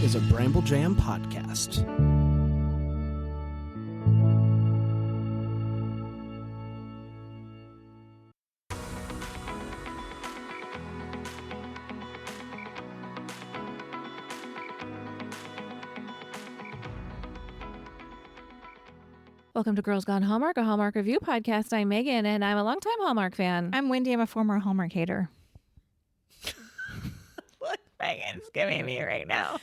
is a Bramble Jam podcast. Welcome to Girls Gone Hallmark, a Hallmark review podcast. I'm Megan, and I'm a longtime Hallmark fan. I'm Wendy. I'm a former Hallmark hater. Look, Megan's giving me right now.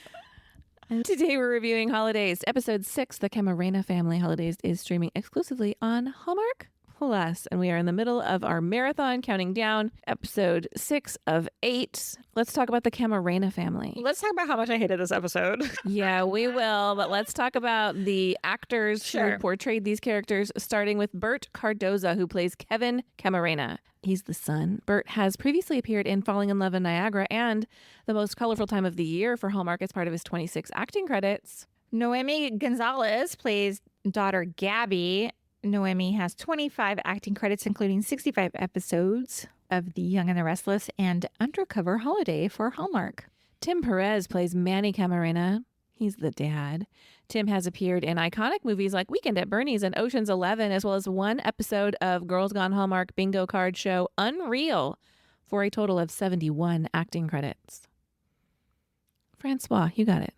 And today we're reviewing Holidazed, episode 6, The Camarena Family. Holidazed is streaming exclusively on Hallmark Plus, and we are in the middle of our marathon, counting down episode 6 of 8. Let's talk about the Camarena family. Let's talk about how much I hated this episode. Yeah, we will, but let's talk about the actors Sure. who portrayed these characters, starting with Bert Cardoza, who plays Kevin Camarena. He's the son. Bert has previously appeared in Falling in Love in Niagara and The Most Colorful Time of the Year for Hallmark as part of his 26 acting credits. Noemi Gonzalez plays daughter Gabby. Noemi has 25 acting credits, including 65 episodes of The Young and the Restless and Undercover Holiday for Hallmark. Tim Perez plays Manny Camarena. He's the dad. Tim has appeared in iconic movies like Weekend at Bernie's and Ocean's 11, as well as one episode of Girls Gone Hallmark bingo card show Unreal, for a total of 71 acting credits. Francois, you got it.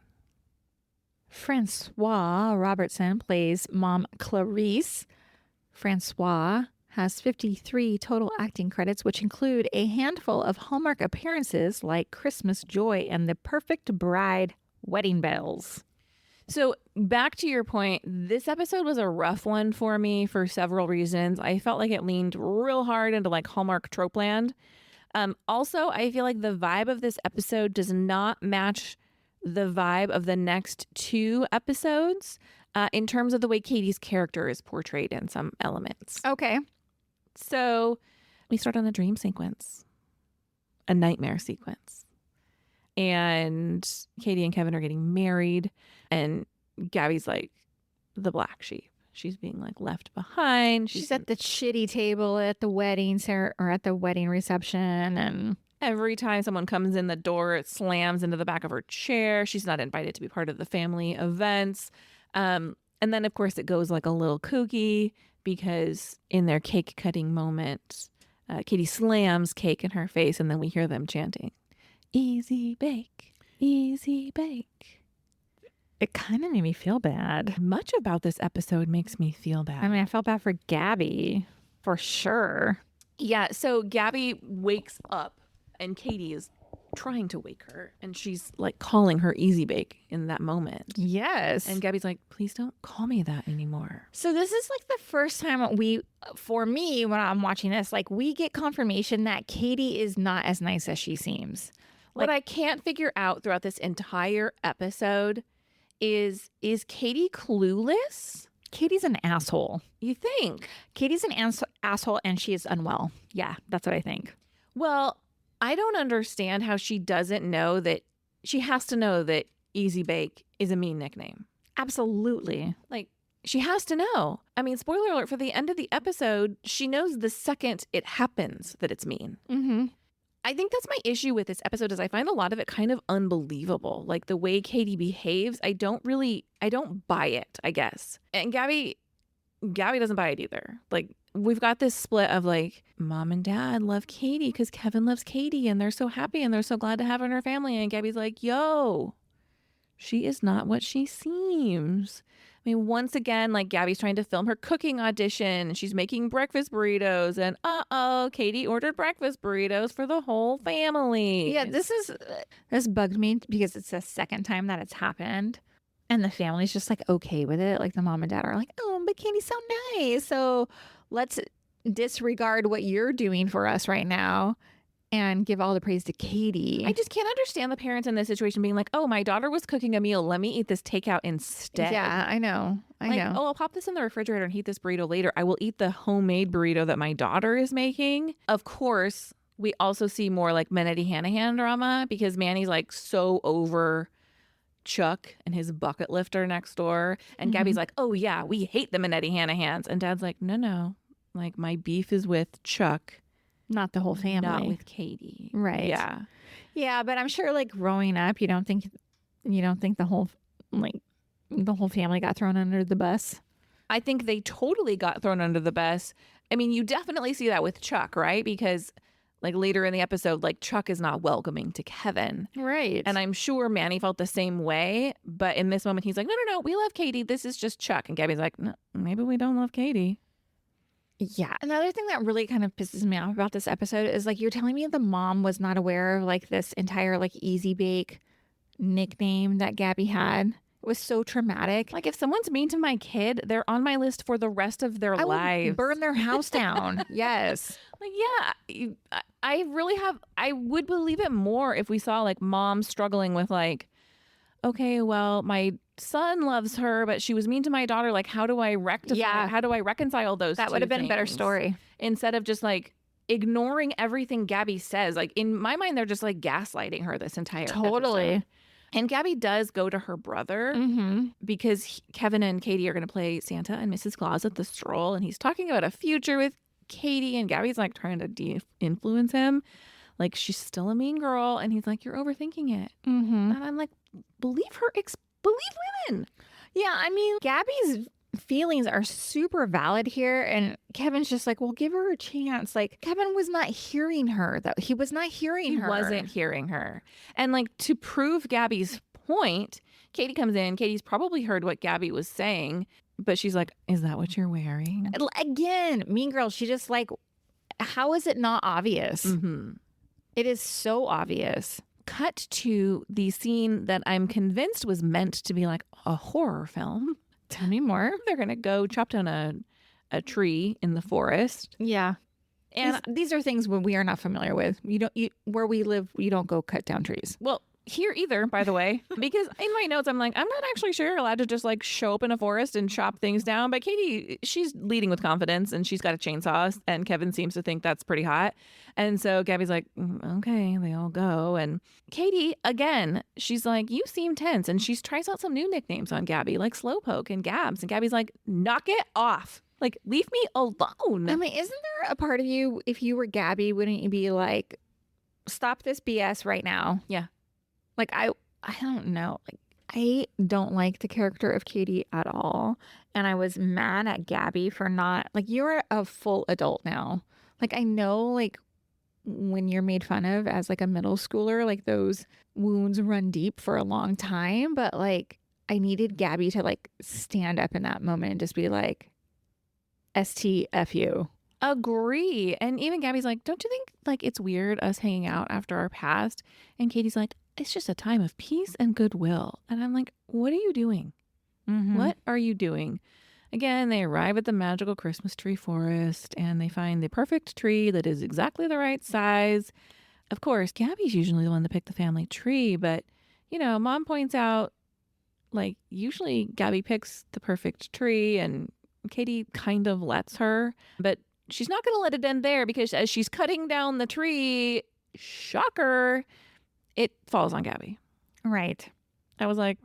Francois Robertson plays Mom Clarice. Francois has 53 total acting credits, which include a handful of Hallmark appearances like Christmas Joy and The Perfect Bride Wedding Bells. So back to your point, this episode was a rough one for me for several reasons. I felt like it leaned real hard into like Hallmark trope land. Also, I feel like the vibe of this episode does not match the vibe of the next two episodes in terms of the way Katie's character is portrayed in some elements. Okay. So we start on a dream sequence, a nightmare sequence. And Katie and Kevin are getting married, and Gabby's like the black sheep. She's being like left behind. She's at the shitty table at the wedding or at the wedding reception, and every time someone comes in the door, it slams into the back of her chair. She's not invited to be part of the family events. And then, of course, it goes like a little kooky because in their cake cutting moment, Katie slams cake in her face, and then we hear them chanting, "Easy bake, easy bake." it kind of made me feel bad. Much about this episode makes me feel bad. I mean, I felt bad for Gabby, for sure. Yeah, so Gabby wakes up and Katie is trying to wake her, and she's like calling her Easy Bake in that moment. Yes. And Gabby's like, "Please don't call me that anymore." So this is like the first time for me, when I'm watching this, like we get confirmation that Katie is not as nice as she seems. What I can't figure out throughout this entire episode is Katie clueless? Katie's an asshole. You think? Katie's an asshole and she is unwell. Yeah, that's what I think. Well, I don't understand how she doesn't know that she has to know that Easy Bake is a mean nickname. Absolutely. Like, she has to know. I mean, spoiler alert, for the end of the episode, she knows the second it happens that it's mean. Mm-hmm. I think that's my issue with this episode is I find a lot of it kind of unbelievable. Like the way Katie behaves, I don't buy it, I guess. And Gabby doesn't buy it either. Like we've got this split of like mom and dad love Katie because Kevin loves Katie and they're so happy and they're so glad to have her in her family. And Gabby's like, yo, she is not what she seems. I mean, once again, like Gabby's trying to film her cooking audition. She's making breakfast burritos and Katie ordered breakfast burritos for the whole family. Yeah, this bugged me because it's the second time that it's happened. And the family's just like okay with it. Like the mom and dad are like, "Oh, but Katie's so nice. So let's disregard what you're doing for us right now and give all the praise to Katie." I just can't understand the parents in this situation being like, "Oh, my daughter was cooking a meal. Let me eat this takeout instead." Yeah, I know. I know. Oh, I'll pop this in the refrigerator and heat this burrito later. I will eat the homemade burrito that my daughter is making. Of course, we also see more like Manetti Hanahan drama because Manny's like so over Chuck and his bucket lifter next door. And Gabby's like, "Oh yeah, we hate the Manetti Hanahans." And Dad's like, no. Like my beef is with Chuck. Not the whole family. Not with Katie. Right. Yeah. Yeah, but I'm sure like growing up, you don't think You don't think the whole family got thrown under the bus? I think they totally got thrown under the bus. I mean, you definitely see that with Chuck, right? Because like later in the episode, like Chuck is not welcoming to Kevin. Right. And I'm sure Manny felt the same way. But in this moment, he's like, no, we love Katie. This is just Chuck. And Gabby's like, no, maybe we don't love Katie. Yeah. Another thing that really kind of pisses me off about this episode is like, you're telling me the mom was not aware of like this entire like Easy Bake nickname that Gabby had. It was so traumatic. Like if someone's mean to my kid, they're on my list for the rest of their lives. Burn their house down. Yes. Like, yeah, I really have, I would believe it more if we saw like mom struggling with like, okay, well, my son loves her, but she was mean to my daughter. Like, how do I rectify? Yeah. How do I reconcile those That two would have been a better things? story. Instead of just like ignoring everything Gabby says. Like in my mind, they're just like gaslighting her this entire Totally. episode. And Gabby does go to her brother because Kevin and Katie are going to play Santa and Mrs. Claus at the stroll. And he's talking about a future with Katie. And Gabby's like trying to influence him. Like she's still a mean girl. And he's like, you're overthinking it. And I'm like, believe her. Believe women. Yeah. I mean, Gabby's feelings are super valid here. And Kevin's just like, well, give her a chance. Like Kevin was not hearing her, though. He was not hearing her. He wasn't hearing her. And like to prove Gabby's point, Katie comes in. Katie's probably heard what Gabby was saying, but she's like, is that what you're wearing? Again, mean girl. She just like, how is it not obvious? It is so obvious. Cut to the scene that I'm convinced was meant to be like a horror film. Tell me more. They're going to go chop down a tree in the forest. Yeah. And these are things we are not familiar with. Where we live, you don't go cut down trees. well, here either, by the way, because in my notes, I'm like, I'm not actually sure you're allowed to just like show up in a forest and chop things down. But Katie, she's leading with confidence and she's got a chainsaw and Kevin seems to think that's pretty hot. And so Gabby's like, okay, they all go. And Katie, again, she's like, you seem tense. And she tries out some new nicknames on Gabby, like Slowpoke and Gabs. And Gabby's like, knock it off. Like, leave me alone. I mean, isn't there a part of you, if you were Gabby, wouldn't you be like, stop this BS right now? Yeah. Like, I don't know. Like, I don't like the character of Katie at all. And I was mad at Gabby for not, like, you're a full adult now. Like, I know, like, when you're made fun of as, like, a middle schooler, like, those wounds run deep for a long time. But, like, I needed Gabby to, like, stand up in that moment and just be like, STFU. Agree. And even Gabby's like, don't you think like it's weird us hanging out after our past? And Katie's like, it's just a time of peace and goodwill. And I'm like, what are you doing? What are you doing? Again, they arrive at the magical Christmas tree forest and they find the perfect tree that is exactly the right size. Of course, Gabby's usually the one to pick the family tree, but you know, Mom points out like usually Gabby picks the perfect tree and Katie kind of lets her, but she's not going to let it end there because as she's cutting down the tree, shocker, it falls on Gabby. Right. I was like,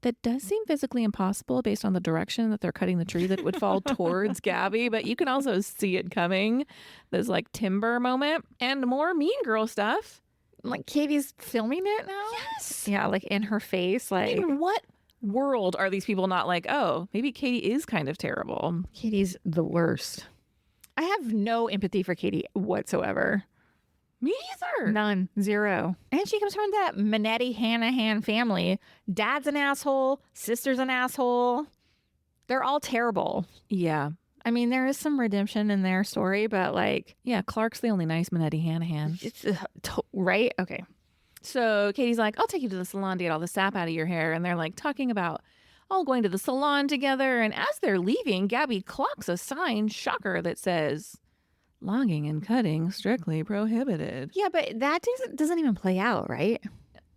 that does seem physically impossible based on the direction that they're cutting the tree that would fall towards Gabby, but you can also see it coming. There's like timber moment and more Mean Girl stuff. Like Katie's filming it now? Yes. Yeah, like in her face. Like, In what world are these people not like, oh, maybe Katie is kind of terrible? Katie's the worst. I have no empathy for Katie whatsoever. Me either. None. Zero. And she comes from that Manetti Hanahan family. Dad's an asshole. Sister's an asshole. They're all terrible. Yeah. I mean, there is some redemption in their story, but like... Yeah, Clark's the only nice Manetti Hanahan. It's right? Okay. So Katie's like, I'll take you to the salon to get all the sap out of your hair. And they're like talking about all going to the salon together. And as they're leaving, Gabby clocks a sign, shocker, that says, logging and cutting strictly prohibited. Yeah, but that doesn't even play out, right?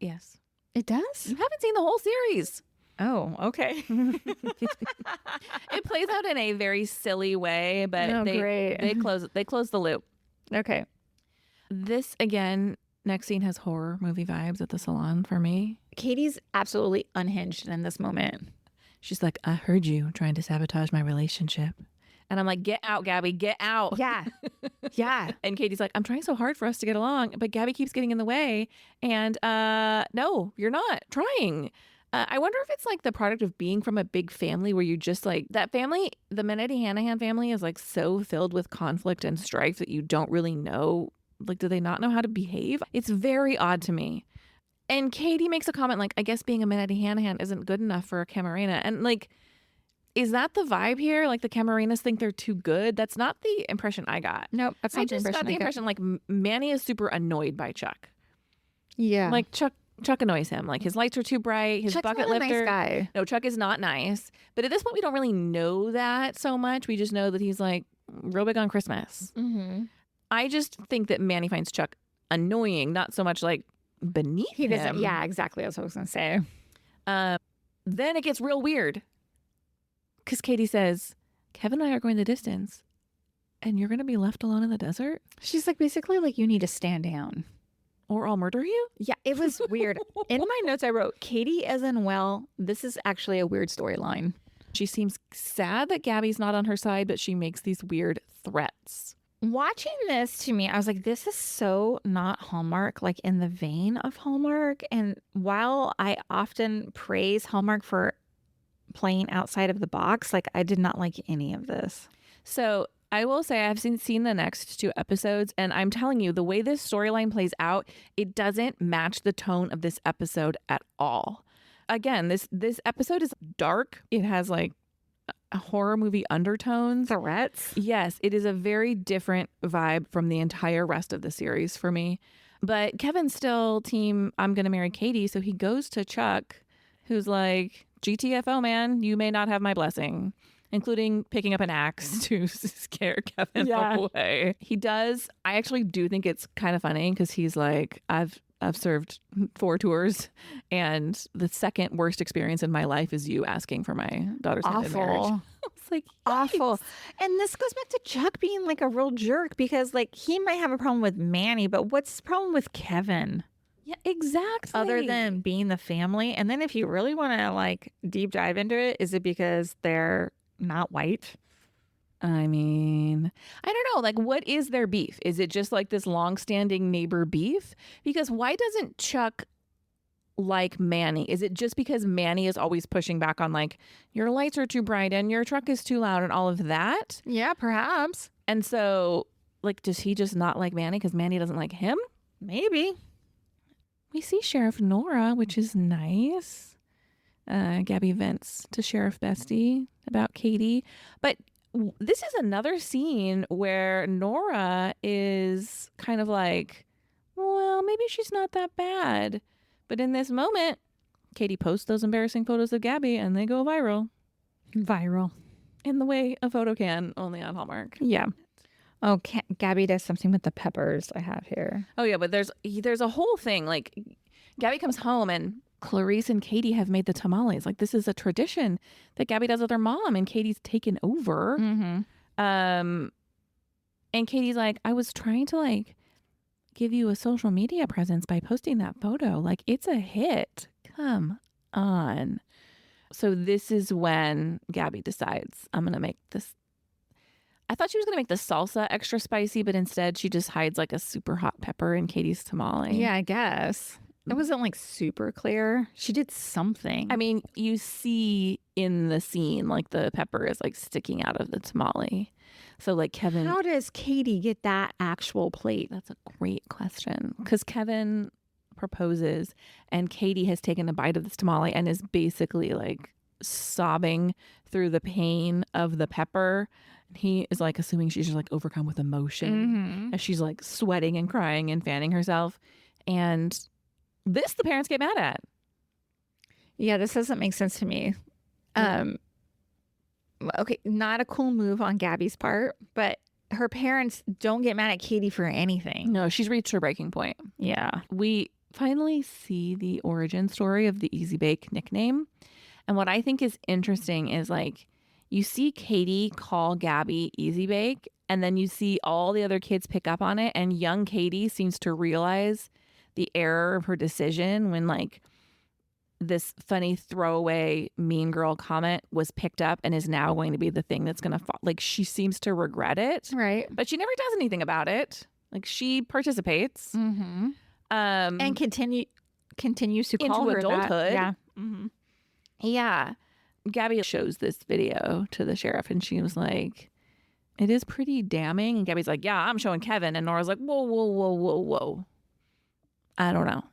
Yes. It does? You haven't seen the whole series. Oh, okay. It plays out in a very silly way, but Oh, great. they close the loop. Okay. This, again, next scene has horror movie vibes at the salon for me. Katie's absolutely unhinged in this moment. She's like, I heard you trying to sabotage my relationship. And I'm like, get out, Gabby, get out. Yeah. Yeah. And Katie's like, I'm trying so hard for us to get along, but Gabby keeps getting in the way. And no, you're not trying. I wonder if it's like the product of being from a big family where you just like that family, the Minetti-Hanahan family is like so filled with conflict and strife that you don't really know. Like, do they not know how to behave? It's very odd to me. And Katie makes a comment like, I guess being a Minetti-Hanahan isn't good enough for a Camarena. And like, is that the vibe here? Like the Camerenas think they're too good? That's not the impression I got. Nope. That's not I the just got the impression like Manny is super annoyed by Chuck. Yeah. Like Chuck annoys him. Like his lights are too bright. His Chuck's bucket not a lifter. nice guy. No, Chuck is not nice. But at this point, we don't really know that so much. We just know that he's like real big on Christmas. Mm-hmm. I just think that Manny finds Chuck annoying, not so much like beneath He him. doesn't. Yeah, exactly. That's what I was going to say. Then it gets real weird. Because Katie says, Kevin and I are going the distance. And you're going to be left alone in the desert? She's like, basically, like, you need to stand down. Or I'll murder you? Yeah, it was weird. In my notes, I wrote, Katie as in, well, this is actually a weird storyline. She seems sad that Gabby's not on her side, but she makes these weird threats. Watching this, to me, I was like, this is so not Hallmark, like in the vein of Hallmark. And while I often praise Hallmark for playing outside of the box, like I did not like any of this. So I will say I've seen the next 2 episodes, and I'm telling you, the way this storyline plays out, it doesn't match the tone of this episode at all. Again, this episode is dark. It has like a horror movie undertones. Threats? Yes, it is a very different vibe from the entire rest of the series for me. But Kevin's still team, I'm going to marry Katie. So he goes to Chuck, who's like, GTFO, man, you may not have my blessing, including picking up an axe to scare Kevin away. He does. I actually do think it's kind of funny because he's like, I've served 4 tours, and the second worst experience in my life is you asking for my daughter's hand in marriage. Awful. It's like, Awful. yikes. And this goes back to Chuck being like a real jerk because like he might have a problem with Manny, but what's the problem with Kevin? Yeah, exactly. Other than being the family. And then if you really want to like deep dive into it, is it because they're not white? I mean, I don't know. Like, what is their beef? Is it just like this long-standing neighbor beef? Because why doesn't Chuck like Manny? Is it just because Manny is always pushing back on like, your lights are too bright and your truck is too loud and all of that? Yeah, perhaps. And so, like, does he just not like Manny because Manny doesn't like him? Maybe. We see Sheriff Nora, which is nice. Gabby vents to Sheriff Bestie about Katie. But this is another scene where Nora is kind of like, well, maybe she's not that bad. But in this moment, Katie posts those embarrassing photos of Gabby and they go viral. Viral. In the way a photo can, only on Hallmark. Yeah. Oh, Gabby does something with the peppers I have here. Oh, yeah, but there's a whole thing. Like, Gabby comes home and Clarice and Katie have made the tamales. Like, this is a tradition that Gabby does with her mom, and Katie's taken over. Mm-hmm. And Katie's like, I was trying to, like, give you a social media presence by posting that photo. Like, it's a hit. Come on. So this is when Gabby decides, I'm going to make this. I thought she was going to make the salsa extra spicy, but instead she just hides like a super hot pepper in Katie's tamale. Yeah, I guess. It wasn't like super clear. She did something. I mean, you see in the scene, like the pepper is like sticking out of the tamale. So like Kevin. How does Katie get that actual plate? That's a great question. Because Kevin proposes and Katie has taken a bite of this tamale and is basically like sobbing through the pain of the pepper. He is like assuming she's just like overcome with emotion as she's like sweating and crying and fanning herself. And this the parents get mad at. Yeah, this doesn't make sense to me. Okay, not a cool move on Gabby's part, but her parents don't get mad at Katie for anything. No, she's reached her breaking point. Yeah. We finally see the origin story of the Easy Bake nickname. And what I think is interesting is like, you see Katie call Gabby Easy Bake, and then you see all the other kids pick up on it, and young Katie seems to realize the error of her decision when like this funny throwaway mean girl comment was picked up and is now going to be the thing that's going to fall. Like, she seems to regret it, Right. but she never does anything about it. Like, she participates. Mm-hmm. And continues to call into her adulthood. that. Yeah. Mm-hmm. Yeah. Gabby shows this video to the sheriff and she was like, it is pretty damning. And Gabby's like, yeah, I'm showing Kevin. And Nora's like, whoa, whoa, whoa, whoa, whoa. I don't know.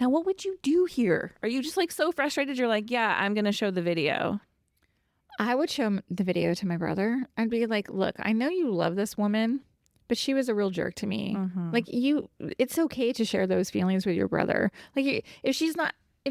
Now, what would you do here? Are you just like so frustrated? You're like, yeah, I'm going to show the video. I would show the video to my brother. I'd be like, look, I know you love this woman, but she was a real jerk to me. Mm-hmm. Like, it's okay to share those feelings with your brother. Like, if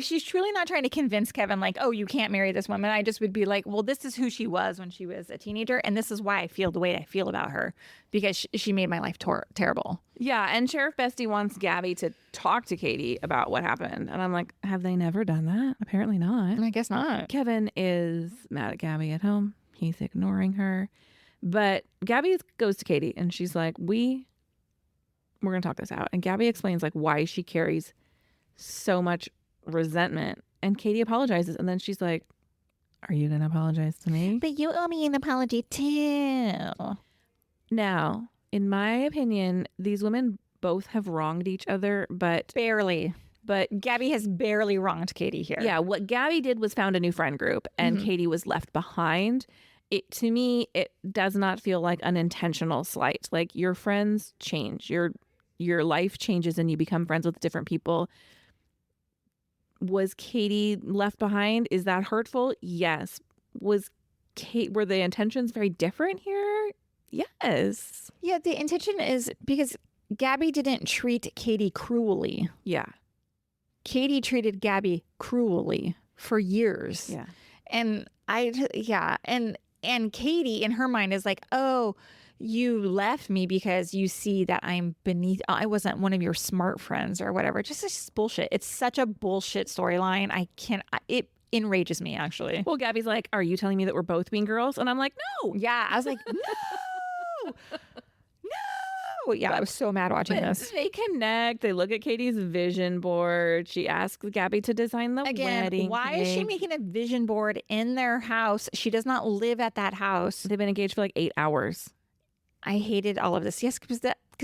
she's truly not trying to convince Kevin, like, oh, you can't marry this woman, I just would be like, well, this is who she was when she was a teenager. And this is why I feel the way I feel about her, because she made my life terrible. Yeah. And Sheriff Bestie wants Gabby to talk to Katie about what happened. And I'm like, have they never done that? Apparently not. I guess not. Kevin is mad at Gabby at home. He's ignoring her. But Gabby goes to Katie and she's like, we're going to talk this out. And Gabby explains like why she carries so much resentment. And Katie apologizes. And then she's like, are you going to apologize to me? But you owe me an apology too. Now, in my opinion, these women both have wronged each other, but Barely. But Gabby has barely wronged Katie here. yeah, what Gabby did was found a new friend group and Katie was left behind. To me, it does not feel like an intentional slight. Like, your friends change. Your life changes and you become friends with different people. Was Katie left behind? Is that hurtful? Yes. Were the intentions very different here? Yes. Yeah, the intention is because Gabby didn't treat Katie cruelly. Yeah. Katie treated Gabby cruelly for years. Yeah. And and Katie in her mind is like, oh, you left me because you see that I wasn't one of your smart friends or whatever. Just bullshit. It's such a bullshit storyline. It enrages me, actually. Well, Gabby's like, are you telling me that we're both mean girls? And I'm like, no. Yeah, I was like, no. No. Yeah, I was so mad watching this. They connect. They look at Katie's vision board. She asks Gabby to design the wedding why is she cake. making a vision board in their house? She does not live at that house. They've been engaged for like 8 hours. I hated all of this. Yes, because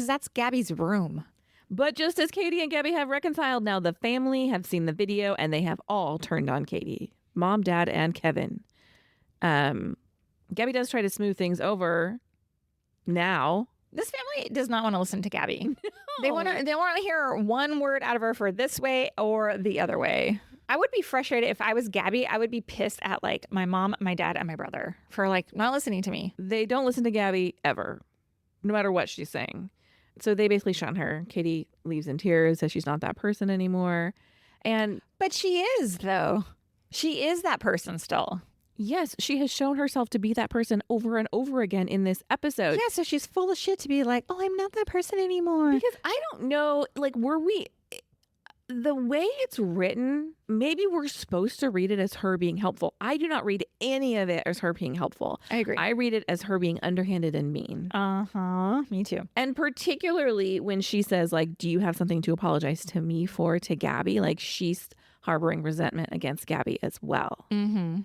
that's Gabby's room. But just as Katie and Gabby have reconciled, now the family have seen the video and they have all turned on Katie. Mom, Dad, and Kevin. Gabby does try to smooth things over now. This family does not want to listen to Gabby. No. They want to hear one word out of her for this way or the other way. I would be frustrated if I was Gabby. I would be pissed at like my mom, my dad, and my brother for like not listening to me. They don't listen to Gabby ever, no matter what she's saying. So they basically shun her. Katie leaves in tears, says she's not that person anymore. But she is, though. She is that person still. Yes, she has shown herself to be that person over and over again in this episode. Yeah, so she's full of shit to be like, oh, I'm not that person anymore. Because I don't know, like, the way it's written, maybe we're supposed to read it as her being helpful. I do not read any of it as her being helpful. I agree. I read it as her being underhanded and mean. Uh-huh. Me too. And particularly when she says, like, do you have something to apologize to me for, to Gabby? Like, she's harboring resentment against Gabby as well. Mm-hmm.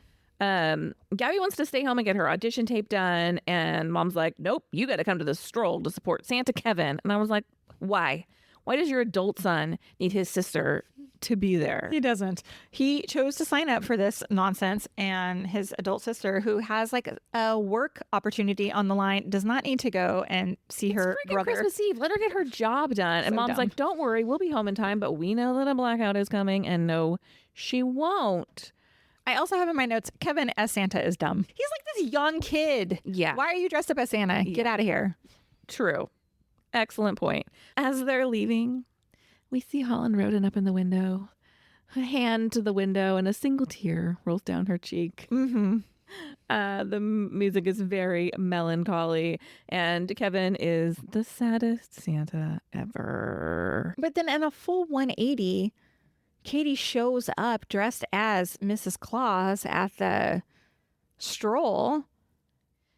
Gabby wants to stay home and get her audition tape done. And Mom's like, nope, you got to come to the stroll to support Santa Kevin. And I was like, why? Why does your adult son need his sister to be there? He doesn't. He chose to sign up for this nonsense, and his adult sister, who has like a work opportunity on the line, does not need to go and see her brother. Christmas Eve. Let her get her job done. And So Mom's dumb. like, don't worry, we'll be home in time, but we know that a blackout is coming. And no, she won't. I also have in my notes, Kevin as Santa is dumb. He's like this young kid. Yeah. Why are you dressed up as Santa? Get out of here. True. Excellent point. As they're leaving, we see Holland Roden up in the window, a hand to the window, and a single tear rolls down her cheek. Mm-hmm. The music is very melancholy, and Kevin is the saddest Santa ever. But then in a full 180, Katie shows up dressed as Mrs. Claus at the stroll.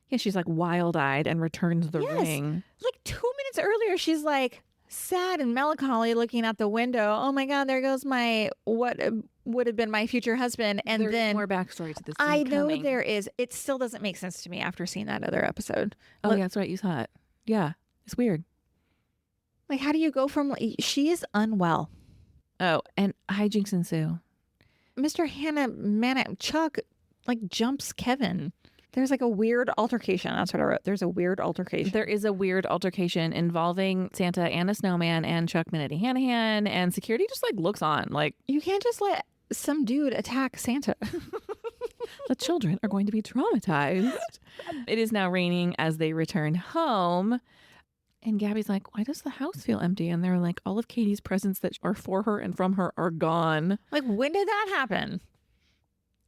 Yeah, she's like wild-eyed and returns the Yes. ring. Like 2 minutes earlier, she's like sad and melancholy looking out the window. Oh my God, there goes my, what would have been my future husband. And There's then more backstory to this. I scene know coming. there is. It still doesn't make sense to me after seeing that other episode. Oh, Look, yeah, that's right. You saw it. Yeah, it's weird. like, how do you go from she is unwell? Oh, and hijinks ensue. Mr. Chuck like jumps Kevin. There's like a weird altercation. That's what I wrote. There's a weird altercation. There is a weird altercation involving Santa and a snowman and Chuck Minity Hanahan, and security just like looks on like You can't just let some dude attack Santa. the children are going to be traumatized. It is now raining as they return home. And Gabby's like, why does the house feel empty? And they're like, all of Katie's presents that are for her and from her are gone. Like, when did that happen?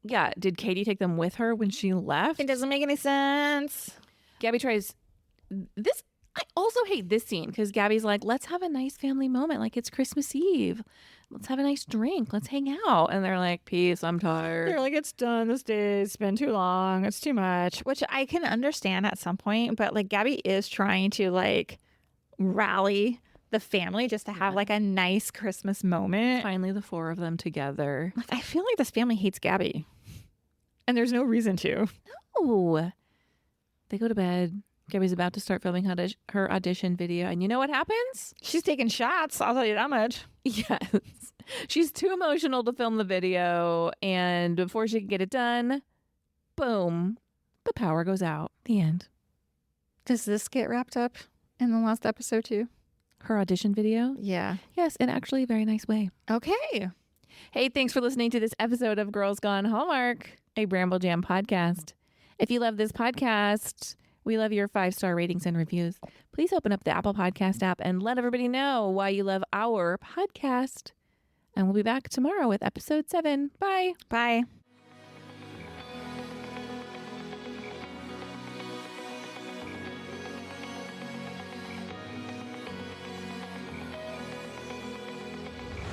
Yeah. Did Katie take them with her when she left? It doesn't make any sense. Gabby tries this. I also hate this scene because Gabby's like, let's have a nice family moment. Like, it's Christmas Eve. Let's have a nice drink. Let's hang out. And they're like, peace, I'm tired. They're like, it's done. This day's been too long. It's too much. Which I can understand at some point. But like, Gabby is trying to like rally the family just to have like a nice Christmas moment. Finally, the four of them together. Like, I feel like this family hates Gabby. And there's no reason to. Oh, they go to bed. Gabby's about to start filming her audition video. And you know what happens? She's taking shots. I'll tell you that much. Yes. She's too emotional to film the video. And before she can get it done, boom, the power goes out. The end. Does this get wrapped up in the last episode too? Her audition video? Yeah. Yes, in actually a very nice way. Okay. Hey, thanks for listening to this episode of Girls Gone Hallmark, a Bramble Jam podcast. If you love this podcast, we love your 5-star ratings and reviews. Please open up the Apple Podcast app and let everybody know why you love our podcast. And we'll be back tomorrow with episode 7. Bye. Bye.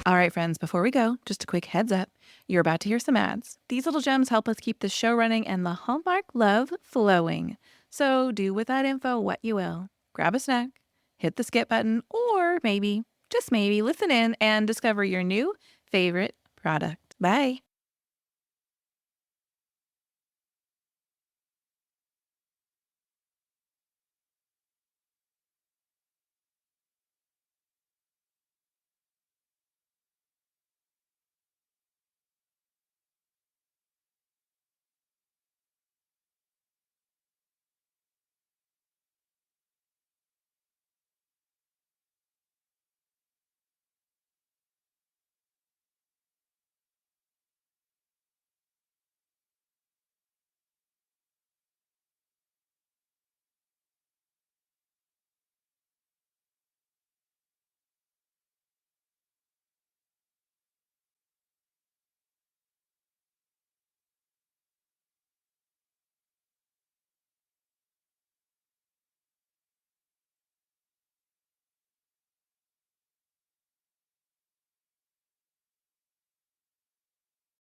All right, friends, before we go, just a quick heads up. You're about to hear some ads. These little gems help us keep the show running and the Hallmark love flowing. So do with that info what you will. Grab a snack, hit the skip button, or maybe, just maybe, listen in and discover your new favorite product. Bye.